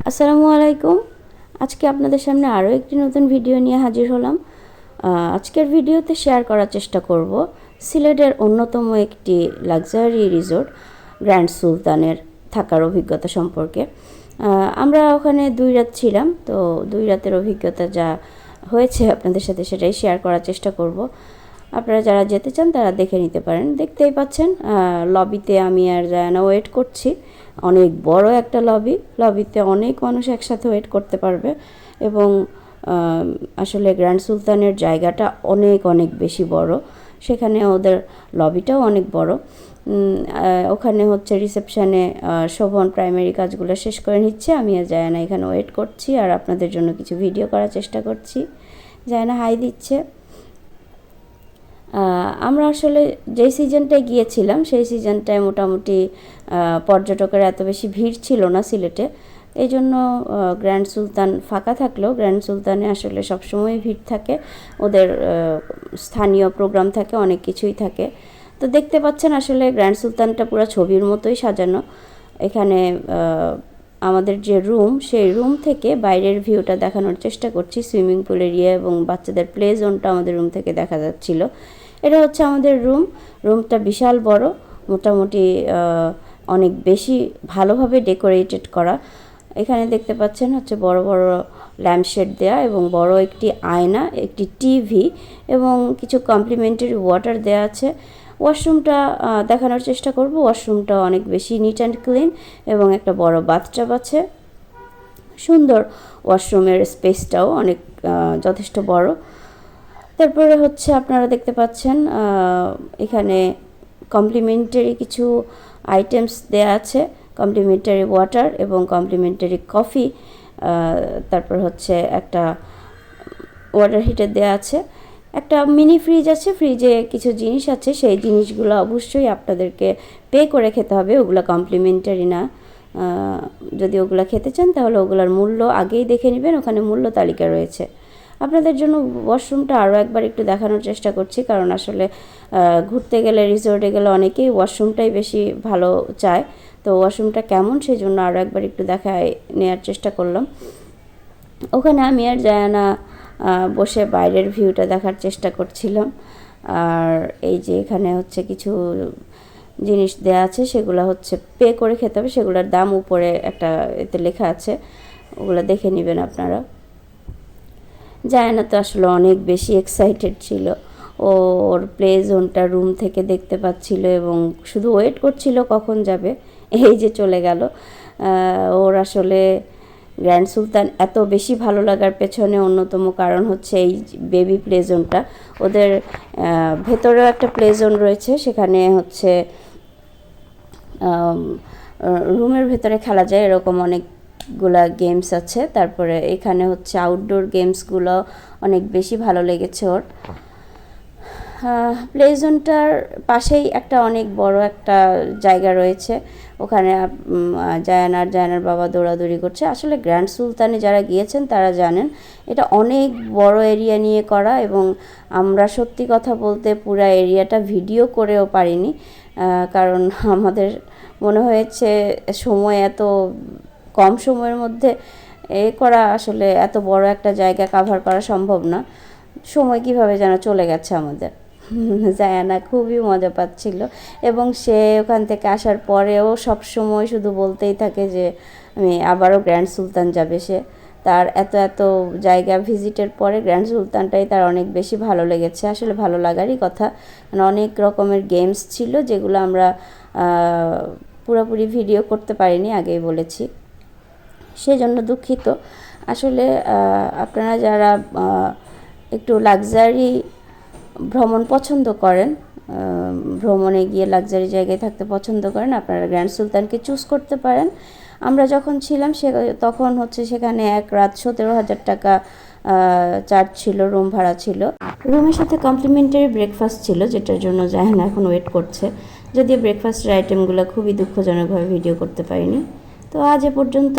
আসসালামু আলাইকুম। আজকে আপনাদের সামনে আরও একটি নতুন ভিডিও নিয়ে হাজির হলাম। আজকের ভিডিওতে শেয়ার করার চেষ্টা করব সিলেটের অন্যতম একটি লাক্সারি রিসোর্ট গ্র্যান্ড সুলতানের থাকার অভিজ্ঞতা সম্পর্কে। আমরা ওখানে 2 রাত ছিলাম, তো 2 রাতের অভিজ্ঞতা যা হয়েছে আপনাদের সাথে সেটাই শেয়ার করার চেষ্টা করব। আপনারা যারা যেতে চান তারা দেখে নিতে পারেন। দেখতেই পাচ্ছেন লবিতে আমি আর জায়ানা ওয়েট করছি। অনেক বড় একটা লবিতে অনেক মানুষ একসাথে ওয়েট করতে পারবে এবং আসলে গ্র্যান্ড সুলতানের জায়গাটা অনেক অনেক বেশি বড়। সেখানে ওদের লবিটাও অনেক বড়। ওখানে হচ্ছে রিসেপশানে শোভন প্রাইমারি কাজগুলো শেষ করে নিচ্ছে, আমি আর জায়ানা এখানে ওয়েট করছি আর আপনাদের জন্য কিছু ভিডিও করার চেষ্টা করছি। জায়ানা হাই দিচ্ছে। আমরা আসলে যেই সিজনটায় গিয়েছিলাম সেই সিজনটায় মোটামুটি পর্যটকের এত বেশি ভিড় ছিল না সিলেটে। এই জন্য গ্র্যান্ড সুলতান ফাঁকা থাকলেও গ্র্যান্ড সুলতানে আসলে সবসময় ভিড় থাকে, ওদের স্থানীয় প্রোগ্রাম থাকে, অনেক কিছুই থাকে। তো দেখতে পাচ্ছেন আসলে গ্র্যান্ড সুলতানটা পুরো ছবির মতোই সাজানো। এখানে আমাদের যে রুম, সেই রুম থেকে বাইরের ভিউটা দেখানোর চেষ্টা করছি। সুইমিং পুল এরিয়া এবং বাচ্চাদের প্লে জোনটা আমাদের রুম থেকে দেখা যাচ্ছিল। এটা হচ্ছে আমাদের রুমটা বিশাল বড়, মোটামুটি অনেক বেশি ভালোভাবে ডেকোরেটেড করা। এখানে দেখতে পাচ্ছেন হচ্ছে বড় বড় ল্যাম্পশেড দেয়া এবং বড় একটি আয়না, একটি টিভি এবং কিছু কমপ্লিমেন্টারি ওয়াটার দেয়া আছে। ওয়াশরুমটা দেখানোর চেষ্টা করব। ওয়াশরুমটা অনেক বেশি নিট অ্যান্ড ক্লিন এবং একটা বড় বাথটাব আছে। সুন্দর ওয়াশরুমের স্পেসটাও অনেক যথেষ্ট বড়। তারপরে হচ্ছে আপনারা দেখতে পাচ্ছেন এখানে কমপ্লিমেন্টারি কিছু আইটেমস দেয়া আছে, কমপ্লিমেন্টারি ওয়াটার এবং কমপ্লিমেন্টারি কফি। তারপর হচ্ছে একটা ওয়াটার হিটার দেয়া আছে, একটা মিনি ফ্রিজ আছে, ফ্রিজে কিছু জিনিস আছে, সেই জিনিসগুলো অবশ্যই আপনাদেরকে পে করে খেতে হবে, ওগুলো কমপ্লিমেন্টারি না। যদি ওগুলো খেতে চান তাহলে ওগুলোর মূল্য আগেই দেখে নেবেন, ওখানে মূল্য তালিকা রয়েছে। আপনাদের জন্য ওয়াশরুমটা আরও একবার একটু দেখানোর চেষ্টা করছি, কারণ আসলে ঘুরতে গেলে রিসোর্টে গেলে অনেকেই ওয়াশরুমটাই বেশি ভালো চায়। তো ওয়াশরুমটা কেমন সেই জন্য আরও একবার একটু দেখায় নেওয়ার চেষ্টা করলাম। ওখানে আমি আর জায়ানা বসে বাইরের ভিউটা দেখার চেষ্টা করছিলাম। আর এই যে এখানে হচ্ছে কিছু জিনিস দেয়া আছে, সেগুলো হচ্ছে পে করে খেতে হবে, সেগুলোর দাম উপরে একটা এতে লেখা আছে, ওগুলো দেখে নেবেন আপনারা। জায়ানা তো আসলে অনেক বেশি এক্সাইটেড ছিল, ওর প্লে জোনটা রুম থেকে দেখতে পাচ্ছিল এবং শুধু ওয়েট করছিল কখন যাবে। এই যে চলে গেল। ওর আসলে গ্র্যান্ড সুলতান এত বেশি ভালো লাগার পেছনে অন্যতম কারণ হচ্ছে এই বেবি প্লে জোনটা। ওদের ভেতরেও একটা প্লে জোন রয়েছে, সেখানে হচ্ছে রুমের ভেতরে খেলা যায় এরকম অনেকগুলা গেমস আছে। তারপরে এখানে হচ্ছে আউটডোর গেমসগুলো অনেক বেশি ভালো লেগেছে ওর। প্লে জোনটার পাশেই একটা অনেক বড় একটা জায়গা রয়েছে, ওখানে জায়ানার বাবা দৌড়াদৌড়ি করছে। আসলে গ্র্যান্ড সুলতানে যারা গিয়েছেন তারা জানেন এটা অনেক বড় এরিয়া নিয়ে করা এবং আমরা সত্যি কথা বলতে পুরো এরিয়াটা ভিডিও করেও পারিনি, কারণ আমাদের মনে হয়েছে সময় এত কম সময়ের মধ্যে করা, আসলে এত বড় একটা জায়গা কাভার করা সম্ভব না। সময় কিভাবে যেন চলে গেছে আমাদের। জায়ানা খুবই মজা পাচ্ছিল এবং সে ওখান থেকে আসার পরেও সব সময় শুধু বলতেই থাকে যে আমি আবারও গ্র্যান্ড সুলতান যাবে। সে তার এত জায়গা ভিজিটের পরে গ্র্যান্ড সুলতানটাই তার অনেক বেশি ভালো লেগেছে। আসলে ভালো লাগারই কথা, মানে অনেক রকমের গেমস ছিল যেগুলো আমরা পুরোপুরি ভিডিও করতে পারিনি, আগেই বলেছি, সেজন্য দুঃখিত। আসলে আপনারা যারা একটু লাক্সারি ভ্রমণ পছন্দ করেন, ভ্রমণে গিয়ে লাক্সারি জায়গায় থাকতে পছন্দ করেন, আপনারা গ্র্যান্ড সুলতানকে চুজ করতে পারেন। আমরা যখন ছিলাম তখন হচ্ছে সেখানে এক রাত 17,000 টাকা চার্জ ছিল, রুম ভাড়া ছিল। রুমের সাথে কমপ্লিমেন্টারি ব্রেকফাস্ট ছিল, যেটার জন্য জাহান এখন ওয়েট করছে। যদিও ব্রেকফাস্টের আইটেমগুলো খুবই দুঃখজনকভাবে ভিডিও করতে পারিনি। তো আজ এ পর্যন্ত।